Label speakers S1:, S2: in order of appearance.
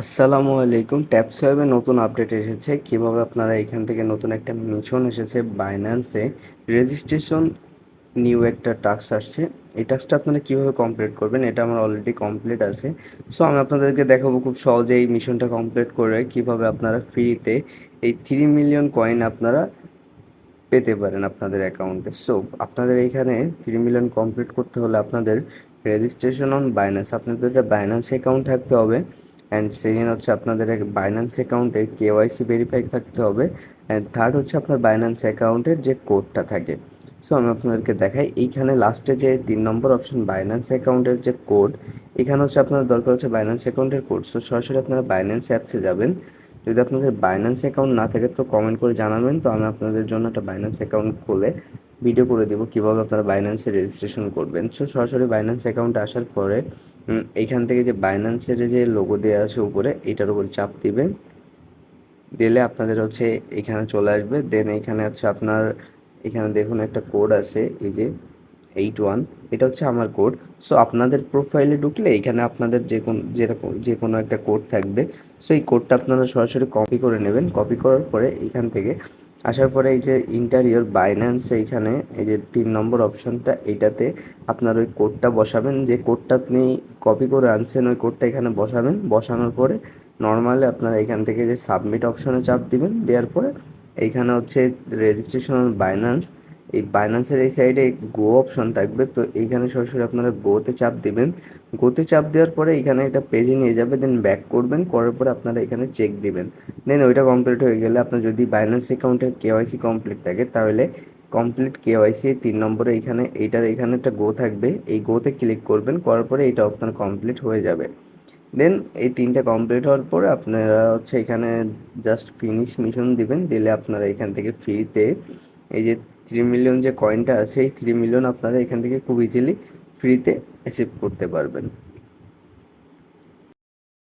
S1: আসসালামু আলাইকুম। ট্যাপসোয়েবে নতুন আপডেট এসেছে। কিভাবে আপনারা এখান থেকে নতুন একটা মিশন এসেছে বাইন্যান্সে রেজিস্ট্রেশন নিউ একটা টাস্ক আসছে। এই টাস্কটা আপনারা কিভাবে কমপ্লিট করবেন, এটা আমার অলরেডি কমপ্লিট আছে। সো আমি আপনাদেরকে দেখাবো খুব সহজে এই মিশনটা কমপ্লিট করে কিভাবে আপনারা ফ্রিতে এই 3 মিলিয়ন কয়েন আপনারা পেতে পারেন আপনাদের অ্যাকাউন্টে। সো আপনাদের এইখানে 3 মিলিয়ন কমপ্লিট করতে হলে আপনাদের রেজিস্ট্রেশন অন বাইন্যান্স, আপনাদের একটা বাইন্যান্স অ্যাকাউন্ট থাকতে হবে। অ্যান্ড সেকেন্ড হচ্ছে আপনাদের এক বাইন্যান্স অ্যাকাউন্টে কেওয়াইসি ভেরিফাই থাকতে হবে। অ্যান্ড থার্ড হচ্ছে আপনার বাইন্যান্স অ্যাকাউন্টের যে কোডটা থাকে। সো আমি আপনাদেরকে দেখাই, এইখানে লাস্টে যে 3 নম্বর অপশন বাইন্যান্স অ্যাকাউন্টের যে কোড, এখানে হচ্ছে আপনার দরকার হচ্ছে বাইন্যান্স অ্যাকাউন্টের কোড। সো সরাসরি আপনারা বাইন্যান্স অ্যাপসে যাবেন। যদি আপনাদের বাইন্যান্স অ্যাকাউন্ট না থাকে তো কমেন্ট করে জানাবেন, তো আমি আপনাদের জন্য একটা বাইন্যান্স অ্যাকাউন্ট খুলে ভিডিও করে দেবো কীভাবে আপনারা বাইন্যান্সে রেজিস্ট্রেশন করবেন। সো সরাসরি বাইন্যান্স অ্যাকাউন্টে আসার পরে এইখান থেকে যে বাইন্যান্সের যে লোগো দেওয়া আছে উপরে, এটার উপর চাপ দিবেন। দিলে আপনাদের হচ্ছে এখানে চলে আসবে। দেন এখানে হচ্ছে আপনার এখানে দেখুন একটা কোড আছে, এই যে 81, এটা হচ্ছে আমার কোড। সো আপনাদের প্রোফাইলে ঢুকলে এখানে আপনাদের যে কোনো একটা কোড থাকবে। সো এই কোডটা আপনারা সরাসরি কপি করে নেবেন। কপি করার পরে এখান থেকে আসার পরে এই যে ইন্টারিয়র বাইন্যান্স, এইখানে এই যে 3 নম্বর অপশনটা, এইটাতে আপনার ওই কোডটা বসাবেন। যে কোডটা আপনি কপি করে আনছেন ওই কোডটা এখানে বসাবেন। বসানোর পরে নর্মালি আপনারা এখান থেকে যে সাবমিট অপশনে চাপ দিবেন। দেওয়ার পরে এইখানে হচ্ছে রেজিস্ট্রেশন বাইন্যান্স, এই বাইন্যান্সের এই সাইডে গো অপশন থাকবে। তো এইখানে সরাসরি আপনারা গোতে চাপ দিবেন। গোতে চাপ দেওয়ার পরে এখানে একটা পেজে নিয়ে যাবে। দেন ব্যাক করবেন, করার পরে আপনারা এখানে চেক দিবেন। দেন ওইটা কমপ্লিট হয়ে গেলে আপনার যদি বাইন্যান্স অ্যাকাউন্টের কেওয়াইসি কমপ্লিট থাকে তাহলে কমপ্লিট কেওয়াইসি 3 নম্বরে এখানে একটা গো থাকবে, এই গোতে ক্লিক করবেন। করার পরে এটা আপনার কমপ্লিট হয়ে যাবে। দেন এই 3টা কমপ্লিট হওয়ার পরে আপনারা হচ্ছে এখানে জাস্ট ফিনিশ মিশন দিবেন। দিলে আপনারা এখান থেকে ফ্রিতে এই যে 3 মিলিয়ন যে কয়েনটা আছে, এই 3 মিলিয়ন আপনারা এখান থেকে খুব ইজিলি ফ্রিতে অ্যাচিভ করতে পারবেন।